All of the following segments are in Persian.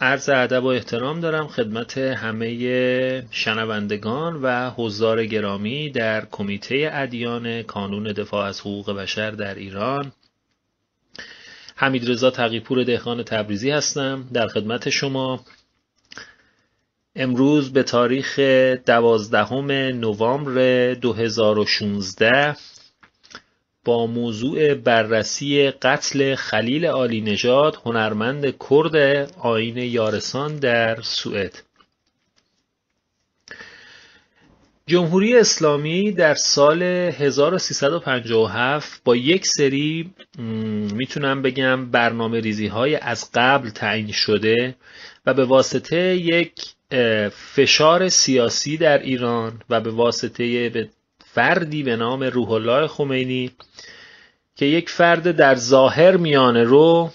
عرض ادب و احترام دارم خدمت همه شنوندگان و حضار گرامی در کمیته ادیان کانون دفاع از حقوق بشر در ایران. حمیدرضا تقی‌پور دهقان تبریزی هستم در خدمت شما. امروز به تاریخ 12 نوامبر 2016 با موضوع بررسی قتل خلیل عالی نژاد هنرمند کرد آیین یارسان در سوئد. جمهوری اسلامی در سال 1357 با یک سری میتونم بگم برنامه ریزی های از قبل تعیین شده و به واسطه یک فشار سیاسی در ایران و به واسطه فردی به نام روح الله خمینی که یک فرد در ظاهر میانه رو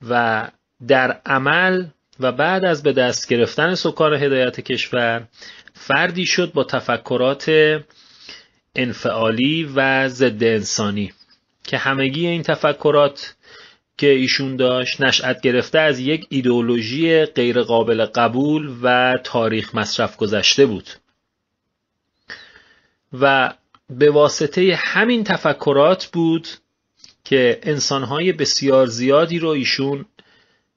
و در عمل و بعد از به دست گرفتن سکان هدایت کشور فردی شد با تفکرات انفعالی و ضد انسانی که همگی این تفکرات که ایشون داشت نشأت گرفته از یک ایدئولوژی غیر قابل قبول و تاریخ مصرف گذشته بود و به واسطه همین تفکرات بود که انسانهای بسیار زیادی رو ایشون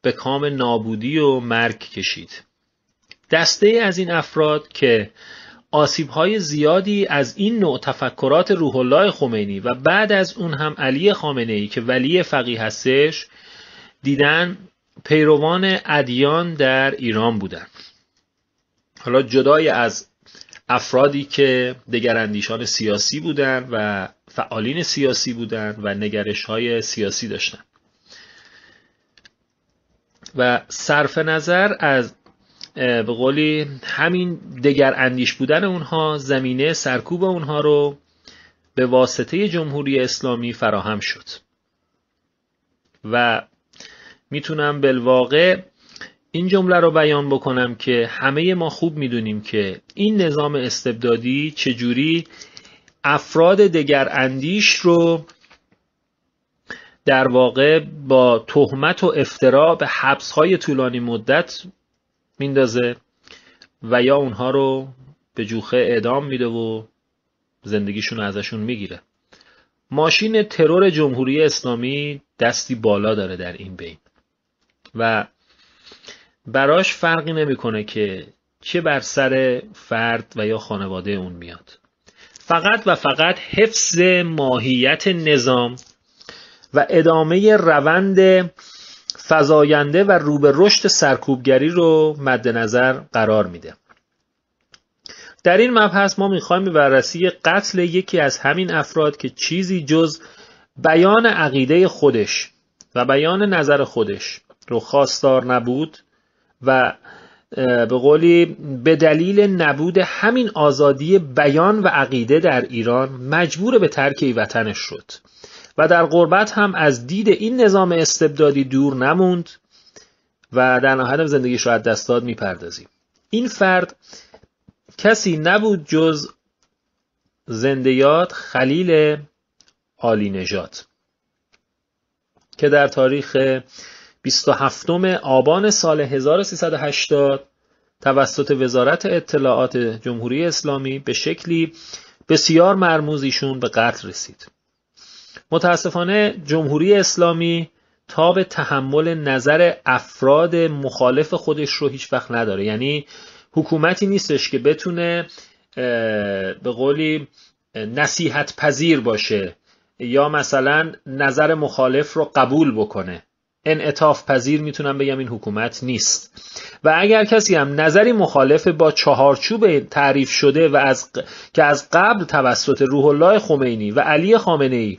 به کام نابودی و مرگ کشید. دسته از این افراد که آسیبهای زیادی از این نوع تفکرات روح الله خمینی و بعد از اون هم علی خامنه‌ای که ولی فقیه هستش دیدن پیروان ادیان در ایران بودن. حالا جدای از افرادی که دگراندیشان سیاسی بودند و فعالین سیاسی بودند و نگرش‌های سیاسی داشتند و صرف نظر از به قولی همین دگراندیش بودن اونها زمینه سرکوب اونها رو به واسطه جمهوری اسلامی فراهم شد و میتونم بالواقع این جمله رو بیان بکنم که همه ما خوب میدونیم که این نظام استبدادی چجوری افراد دگراندیش رو در واقع با تهمت و افترا به حبس‌های طولانی مدت میندازه و یا اونها رو به جوخه اعدام میده و زندگیشون رو ازشون میگیره. ماشین ترور جمهوری اسلامی دستی بالا داره در این بین و براش فرقی نمیکنه که چه بر سر فرد و یا خانواده اون میاد. فقط و فقط حفظ ماهیت نظام و ادامه روند فزاینده و رو به رشد سرکوبگری رو مد نظر قرار میده. در این مبحث ما میخوایم به بررسی قتل یکی از همین افراد که چیزی جز بیان عقیده خودش و بیان نظر خودش رو خواستار نبود و به قولی به دلیل نبود همین آزادی بیان و عقیده در ایران مجبور به ترک وطنش شد و در غربت هم از دید این نظام استبدادی دور نموند و در نهایت زندگیش رو از دست داد میپردازیم. این فرد کسی نبود جز زنده یاد خلیل عالی نژاد که در تاریخ 27 آبان سال 1380 توسط وزارت اطلاعات جمهوری اسلامی به شکلی بسیار مرموز ایشون به قتل رسید. متاسفانه جمهوری اسلامی تاب تحمل نظر افراد مخالف خودش رو هیچ وقت نداره. یعنی حکومتی نیستش که بتونه به قولی نصیحت پذیر باشه یا مثلا نظر مخالف رو قبول بکنه. انعطاف پذیر میتونم بگم این حکومت نیست و اگر کسی هم نظری مخالف با چهارچوب تعریف شده و که از قبل توسط روح الله خمینی و علی خامنه‌ای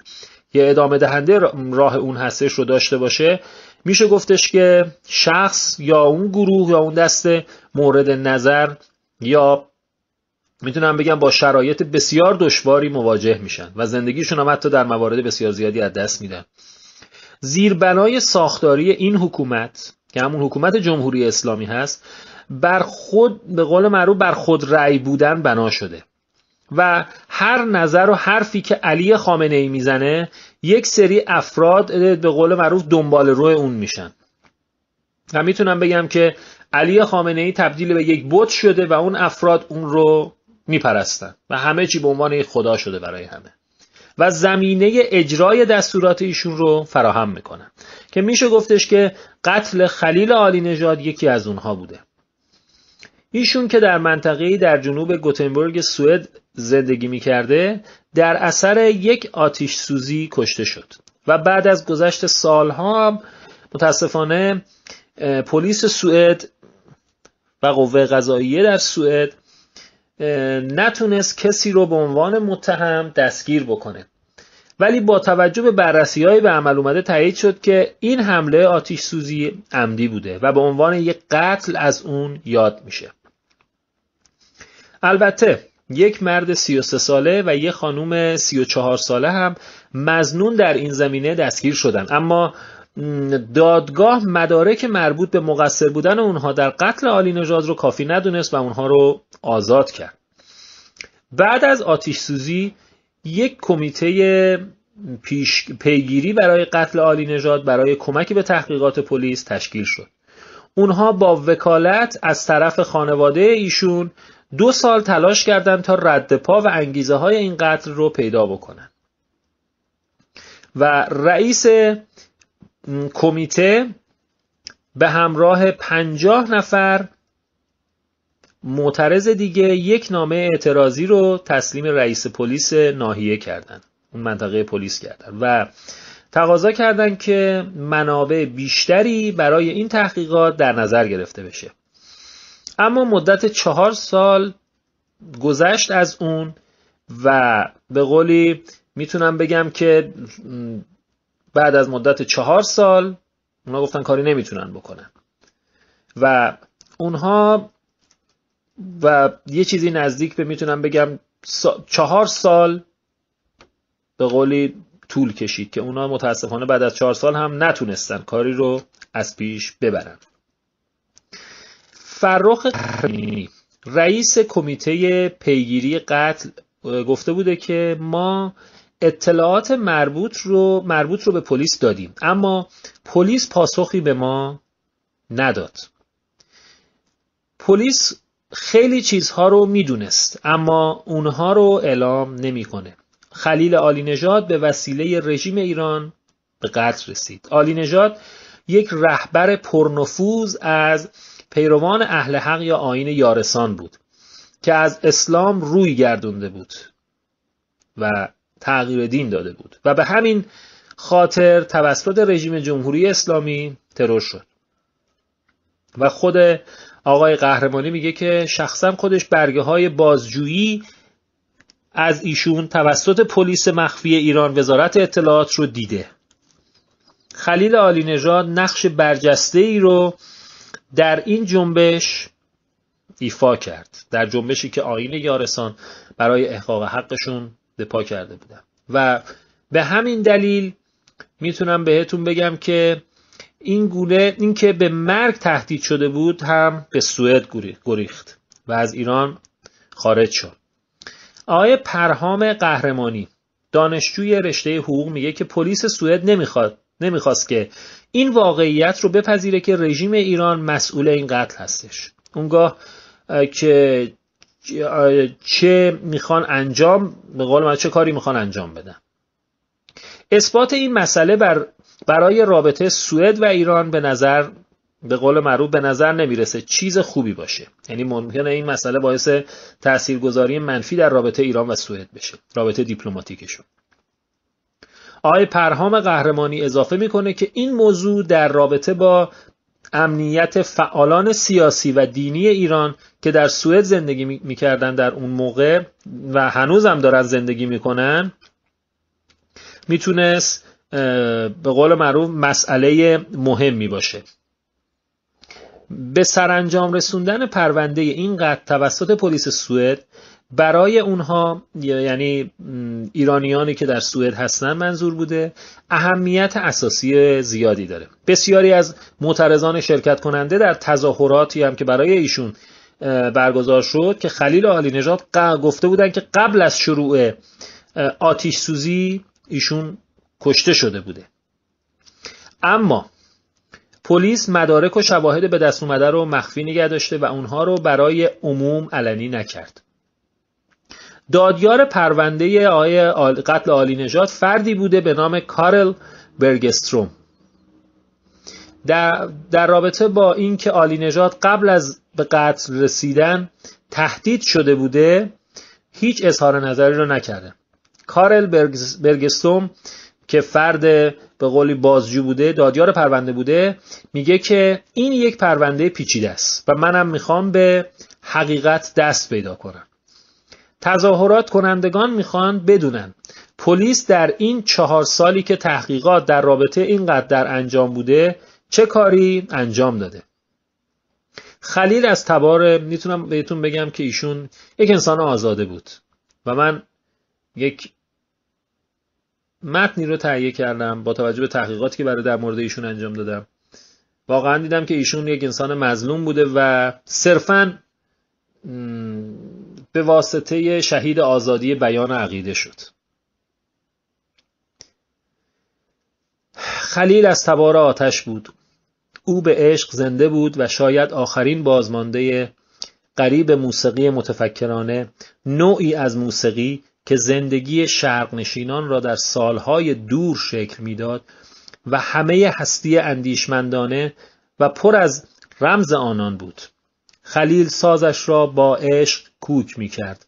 که ادامه دهنده راه اون هستش رو داشته باشه میشه گفتش که شخص یا اون گروه یا اون دسته مورد نظر یا میتونم بگم با شرایط بسیار دشواری مواجه میشن و زندگیشون هم حتی در موارد بسیار زیادی از دست میدن. زیربنای ساختاری این حکومت که همون حکومت جمهوری اسلامی هست بر خود به قول معروف بر خود رأی بودن بنا شده و هر نظر و حرفی که علی خامنه‌ای میزنه یک سری افراد به قول معروف دنبال روی اون میشن و میتونم بگم که علی خامنه‌ای تبدیل به یک بت شده و اون افراد اون رو میپرستن و همه چی به عنوان یک خدا شده برای همه و زمینه اجرای دستورات ایشون رو فراهم میکنن که میشه گفتش که قتل خلیل عالی نژاد یکی از اونها بوده. ایشون که در منطقه‌ای در جنوب گوتنبرگ سوئد زندگی میکرده در اثر یک آتش سوزی کشته شد و بعد از گذشت سالها متاسفانه پلیس سوئد و قوه قضاییه در سوئد نتونست کسی رو به عنوان متهم دستگیر بکنه، ولی با توجه به بررسی‌های به عمل اومده تایید شد که این حمله آتش سوزی عمدی بوده و به عنوان یک قتل از اون یاد میشه. البته یک مرد 33 ساله و یک خانوم 34 ساله هم مظنون در این زمینه دستگیر شدن، اما دادگاه مدارک مربوط به مقصر بودن اونها در قتل عالی نژاد رو کافی ندونست و اونها رو آزاد کرد. بعد از آتش سوزی یک کمیته پیگیری برای قتل عالی نژاد برای کمک به تحقیقات پلیس تشکیل شد. اونها با وکالت از طرف خانواده ایشون 2 سال تلاش کردند تا رد پا و انگیزه های این قتل رو پیدا بکنن و رئیس کمیته به همراه 50 نفر معترض دیگه یک نامه اعتراضی رو تسلیم رئیس پلیس ناحیه کردن، اون منطقه پلیس کردن و تقاضا کردن که منابع بیشتری برای این تحقیقات در نظر گرفته بشه. اما مدت 4 سال گذشت از اون و به قولی میتونم بگم که بعد از مدت 4 سال اونا گفتن کاری نمیتونن بکنن و اونها و یه چیزی نزدیک به میتونم بگم 4 سال به قولی طول کشید که اونا متاسفانه بعد از 4 سال هم نتونستن کاری رو از پیش ببرن. فرخ رئیس کمیته پیگیری قتل گفته بوده که ما اطلاعات مربوط رو به پلیس دادیم، اما پلیس پاسخی به ما نداد. پلیس خیلی چیزها رو میدونست اما اونها رو اعلام نمیکنه. خلیل عالی نژاد به وسیله رژیم ایران به قتل رسید. عالی نژاد یک رهبر پرنفوذ از پیروان اهل حق یا آیین یارسان بود که از اسلام روی گردونده بود و تغییر دین داده بود و به همین خاطر توسط رژیم جمهوری اسلامی ترور شد و خود آقای قهرمانی میگه که شخصا خودش برگه های بازجویی از ایشون توسط پلیس مخفی ایران وزارت اطلاعات رو دیده. خلیل عالی نژاد نقش برجسته‌ای رو در این جنبش ایفا کرد، در جنبشی که آیین یارسان برای احقاق حقشون دفاع کرده بودن و به همین دلیل میتونم بهتون بگم که این که به مرگ تهدید شده بود هم به سوئد گریخت و از ایران خارج شد. آقای پرهام قهرمانی دانشجوی رشته حقوق میگه که پلیس سوئد نمیخواست که این واقعیت رو بپذیره که رژیم ایران مسئول این قتل هستش. اونگاه که چه میخوان انجام، به قول من چه کاری میخوان انجام بدن. اثبات این مسئله برای رابطه سوئد و ایران به قول معروف به نظر نمیرسه چیز خوبی باشه. یعنی ممکنه این مسئله باعث تاثیرگذاری منفی در رابطه ایران و سوئد بشه، رابطه دیپلماتیکشون. آقای پرهام قهرمانی اضافه میکنه که این موضوع در رابطه با امنیت فعالان سیاسی و دینی ایران که در سوئد زندگی میکردن در اون موقع و هنوز هم دارن زندگی میکنن میتونست به قول معروف مسئله مهمی باشه. به سرانجام رسوندن پرونده این قتل توسط پلیس سوئد برای اونها، یعنی ایرانیانی که در سوئد هستن منظور بوده، اهمیت اساسی زیادی داره. بسیاری از معترضان شرکت کننده در تظاهراتی هم که برای ایشون برگزار شد که خلیل عالی نژاد گفته بودن که قبل از شروع آتش سوزی ایشون کشته شده بوده. اما پلیس مدارک و شواهد به دست اومده رو مخفی نگه داشته و اونها رو برای عموم علنی نکرد. دادیار پرونده قتل عالی نژاد فردی بوده به نام کارل برگستروم. در رابطه با اینکه عالی نژاد قبل از به قتل رسیدن تهدید شده بوده هیچ اظهار نظری رو نکرده. کارل برگستروم که فرد به قولی بازجو بوده، دادیار پرونده بوده، میگه که این یک پرونده پیچیده است و منم میخوام به حقیقت دست پیدا کنم. تظاهرات کنندگان میخوان بدونن پلیس در این 4 سالی که تحقیقات در رابطه این قتل در انجام بوده چه کاری انجام داده. خلیل از تبار میتونم بهتون بگم که ایشون یک انسان آزاده بود و من یک متنی رو تهیه کردم با توجه به تحقیقاتی که برای در مورد ایشون انجام دادم. واقعا دیدم که ایشون یک انسان مظلوم بوده و صرفاً به واسطه شهید آزادی بیان عقیده شد. خلیل از تبار آتش بود. او به عشق زنده بود و شاید آخرین بازمانده قریب موسیقی متفکرانه، نوعی از موسیقی که زندگی شرق نشینان را در سالهای دور شکل میداد و همه هستی اندیشمندانه و پر از رمز آنان بود. خلیل سازش را با عشق کوک می کرد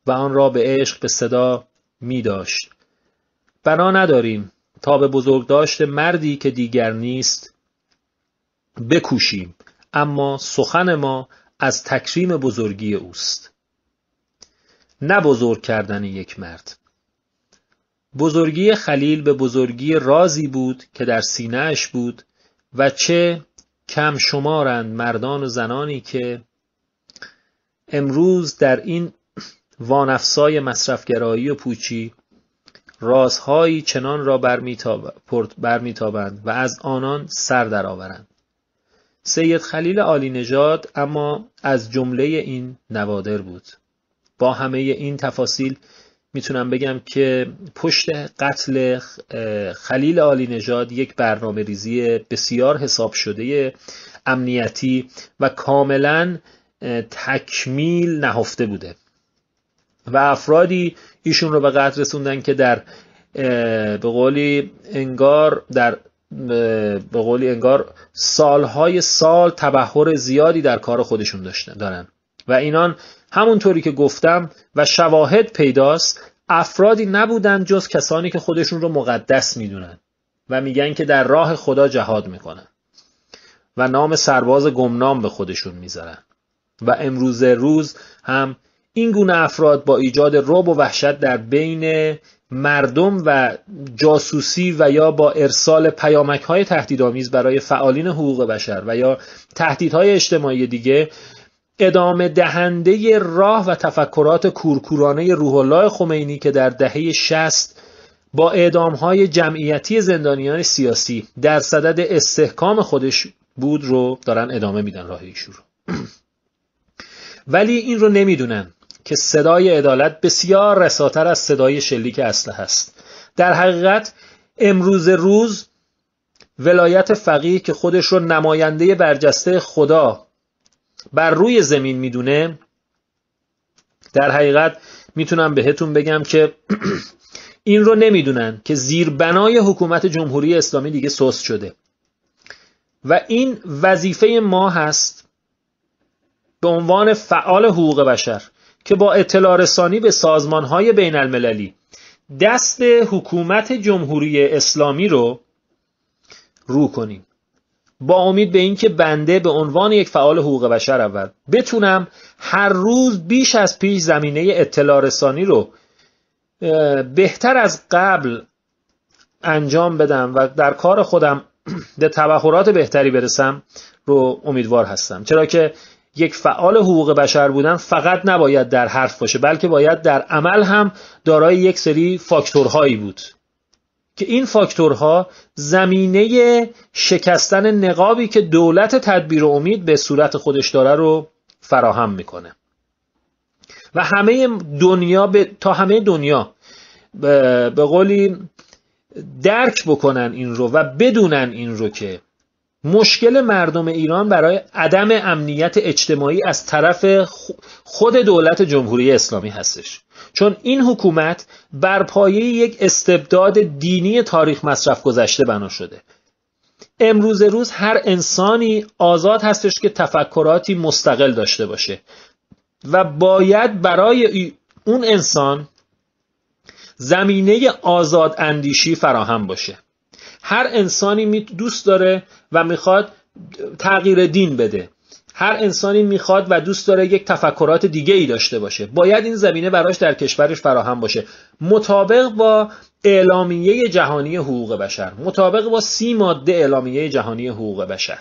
و آن را به عشق به صدا می داشت. بنا نداریم تا به بزرگداشت مردی که دیگر نیست بکوشیم، اما سخن ما از تکریم بزرگی اوست، نه بزرگ کردن یک مرد. بزرگی خلیل به بزرگی رازی بود که در سینه‌اش بود و چه کم شمارند مردان و زنانی که امروز در این وانفسای مصرفگرایی و پوچی رازهایی چنان را برمیتابند و از آنان سر درآورند. سید خلیل عالی نژاد اما از جمله این نوادر بود. با همه این تفاصیل میتونم بگم که پشت قتل خلیل عالی نژاد یک برنامه ریزی بسیار حساب شده امنیتی و کاملا تکمیل نهفته بوده و افرادی ایشون رو به قتل رسوندن که در به قولی انگار سالهای سال تبحر زیادی در کار خودشون دارن و اینان همونطوری که گفتم و شواهد پیداست افرادی نبودن جز کسانی که خودشون رو مقدس میدونن و میگن که در راه خدا جهاد میکنن و نام سرباز گمنام به خودشون میذارن و امروز روز هم این گونه افراد با ایجاد رعب و وحشت در بین مردم و جاسوسی و یا با ارسال پیامک‌های تهدیدآمیز برای فعالین حقوق بشر و یا تهدیدهای اجتماعی دیگه ادامه دهنده راه و تفکرات کورکورانه روح الله خمینی که در دهه 60 با اعدام‌های جمعیتی زندانیان سیاسی در صدد استحکام خودش بود رو دارن ادامه میدن راه ایشون رو. ولی این رو نمیدونن که صدای عدالت بسیار رساتر از صدای شلیک اسلحه است. در حقیقت امروز روز ولایت فقیه که خودش رو نماینده برجسته خدا بر روی زمین میدونه، در حقیقت میتونم بهتون بگم که این رو نمیدونن که زیربنای حکومت جمهوری اسلامی دیگه سست شده و این وظیفه ما هست به عنوان فعال حقوق بشر که با اطلاع رسانی به سازمان‌های بین المللی دست حکومت جمهوری اسلامی رو کنیم، با امید به این که بنده به عنوان یک فعال حقوق بشر اول بتونم هر روز بیش از پیش زمینه اطلاع رسانی رو بهتر از قبل انجام بدم و در کار خودم به تبحرات بهتری برسم رو امیدوار هستم. چرا که یک فعال حقوق بشر بودن فقط نباید در حرف باشه، بلکه باید در عمل هم دارای یک سری فاکتورهایی بود که این فاکتورها زمینه شکستن نقابی که دولت تدبیر و امید به صورت خودش داره رو فراهم میکنه و همه دنیا تا همه دنیا به قولی درک بکنن این رو و بدونن این رو که مشکل مردم ایران برای عدم امنیت اجتماعی از طرف خود دولت جمهوری اسلامی هستش، چون این حکومت بر پایه یک استبداد دینی تاریخ مصرف گذشته بنا شده. امروز روز هر انسانی آزاد هستش که تفکراتی مستقل داشته باشه و باید برای اون انسان زمینه آزاد اندیشی فراهم باشه. هر انسانی دوست داره و میخواد تغییر دین بده، هر انسانی میخواد و دوست داره یک تفکرات دیگه ای داشته باشه، باید این زمینه براش در کشورش فراهم باشه، مطابق با اعلامیه جهانی حقوق بشر، مطابق با 30 ماده اعلامیه جهانی حقوق بشر.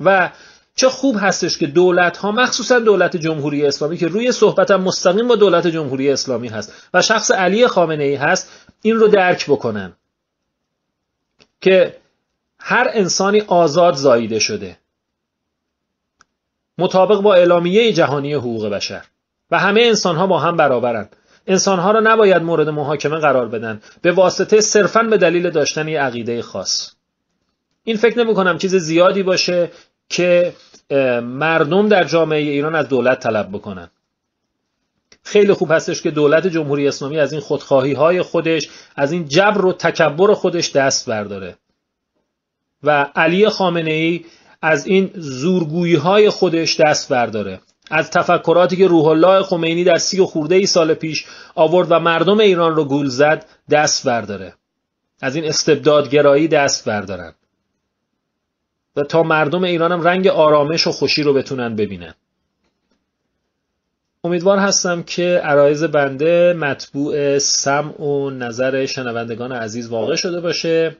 و چه خوب هستش که دولت ها، مخصوصا دولت جمهوری اسلامی که روی صحبت مستقیم با دولت جمهوری اسلامی هست و شخص علی خامنه ای هست، این رو درک بکنن که هر انسانی آزاد زاییده شده مطابق با اعلامیه جهانی حقوق بشر و همه انسان‌ها با هم برابرند. انسان‌ها را نباید مورد محاکمه قرار بدن به واسطه صرفاً به دلیل داشتن یک عقیده خاص. این فکر نمی‌کنم چیز زیادی باشه که مردم در جامعه ایران از دولت طلب بکنن. خیلی خوب هستش که دولت جمهوری اسلامی از این خودخواهی‌های خودش، از این جبر و تکبر خودش دست برداره و علی خامنه‌ای از این زورگویی‌های خودش دست برداره، از تفکراتی که روح الله خمینی در 30 و خورده سال پیش آورد و مردم ایران رو گول زد دست برداره، از این استبدادگرایی دست بردارن و تا مردم ایران هم رنگ آرامش و خوشی رو بتونن ببینن. امیدوار هستم که عرایض بنده مطبوع سمع و نظر شنوندگان عزیز واقع شده باشه.